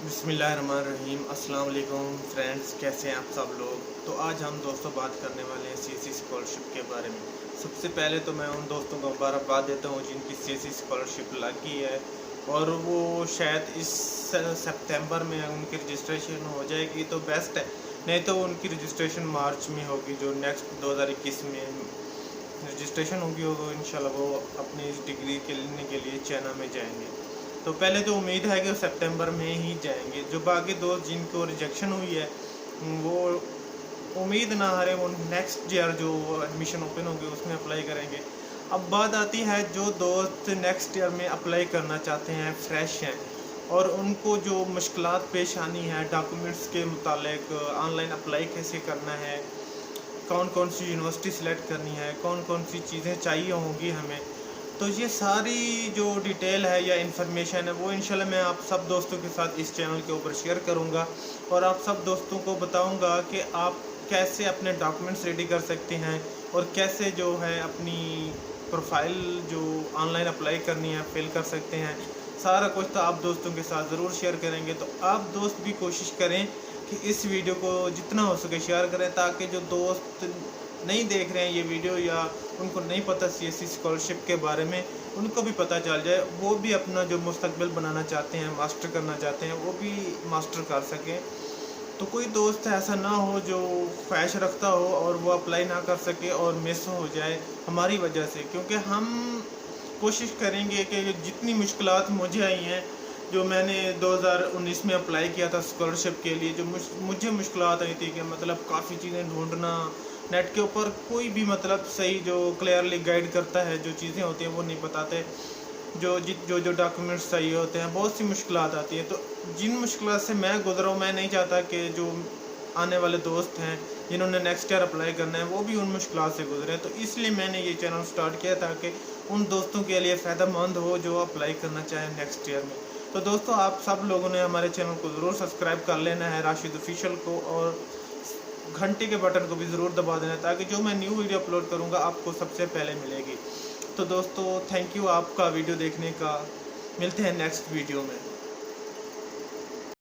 बिस्मिल्लाहिर्रहमानिर्रहीम। अस्सलाम वालेकुम फ्रेंड्स, कैसे हैं आप सब लोग। तो आज हम दोस्तों बात करने वाले हैं सीएससी स्कॉलरशिप के बारे में। सबसे पहले तो मैं उन दोस्तों को मुबारकबाद देता हूँ जिनकी सीएससी स्कॉलरशिप लगी है और वो शायद इस सितंबर में उनकी रजिस्ट्रेशन हो जाएगी तो बेस्ट है, नहीं तो उनकी रजिस्ट्रेशन मार्च में होगी, जो नेक्स्ट 2021 में रजिस्ट्रेशन होगी वो इंशाल्लाह वो अपनी इस डिग्री के लेने के लिए चाइना में जाएंगे। तो पहले तो उम्मीद है कि वो सितंबर में ही जाएंगे। जो बाकी दोस्त जिनको रिजेक्शन हुई है वो उम्मीद ना हारे, वो नेक्स्ट ईयर जो एडमिशन ओपन होगी उसमें अप्लाई करेंगे। अब बात आती है जो दोस्त नेक्स्ट ईयर में अप्लाई करना चाहते हैं, फ्रेश हैं और उनको जो मुश्किलात पेश आनी है डॉक्यूमेंट्स के मुतालिक, ऑनलाइन अप्लाई कैसे करना है, कौन कौन सी यूनिवर्सिटी सिलेक्ट करनी है, कौन कौन सी चीज़ें चाहिए होंगी हमें, तो ये सारी जो डिटेल है या इन्फॉर्मेशन है वो इंशाल्लाह मैं आप सब दोस्तों के साथ इस चैनल के ऊपर शेयर करूंगा और आप सब दोस्तों को बताऊंगा कि आप कैसे अपने डॉक्यूमेंट्स रेडी कर सकते हैं और कैसे जो है अपनी प्रोफाइल जो ऑनलाइन अप्लाई करनी है फिल कर सकते हैं। सारा कुछ तो आप दोस्तों के साथ ज़रूर शेयर करेंगे। तो आप दोस्त भी कोशिश करें कि इस वीडियो को जितना हो सके शेयर करें ताकि जो दोस्त नहीं देख रहे हैं ये वीडियो या उनको नहीं पता सीएससी स्कॉलरशिप के बारे में, उनको भी पता चल जाए, वो भी अपना जो मुस्तकबिल बनाना चाहते हैं, मास्टर करना चाहते हैं, वो भी मास्टर कर सकें। तो कोई दोस्त ऐसा ना हो जो ख्वाहिश रखता हो और वो अप्लाई ना कर सके और मिस हो जाए हमारी वजह से, क्योंकि हम कोशिश करेंगे कि जितनी मुश्किलात मुझे आई हैं, जो मैंने 2019 में अप्लाई किया था स्कॉलरशिप के लिए, जो मुझे मुश्किलात आई थी कि मतलब काफ़ी चीज़ें ढूंढना, नेट के ऊपर कोई भी मतलब सही जो क्लियरली गाइड करता है, जो चीज़ें होती हैं वो नहीं बताते, जो डॉक्यूमेंट्स चाहिए होते हैं, बहुत सी मुश्किलात आती हैं। तो जिन मुश्किलात से मैं गुजरा हूँ, मैं नहीं चाहता कि जो आने वाले दोस्त हैं जिन्होंने नेक्स्ट ईयर अप्लाई करना है वो भी उन मुश्किलात से गुजरे। तो इसलिए मैंने ये चैनल स्टार्ट किया ताकि उन दोस्तों के लिए फ़ायदेमंद हो जो अप्लाई करना चाहें नेक्स्ट ईयर में। तो दोस्तों आप सब लोगों ने हमारे चैनल को ज़रूर सब्सक्राइब कर लेना है, राशिद ऑफिशियल को, और घंटी के बटन को भी ज़रूर दबा देना ताकि जो मैं न्यू वीडियो अपलोड करूँगा आपको सबसे पहले मिलेगी। तो दोस्तों थैंक यू आपका वीडियो देखने का। मिलते हैं नेक्स्ट वीडियो में।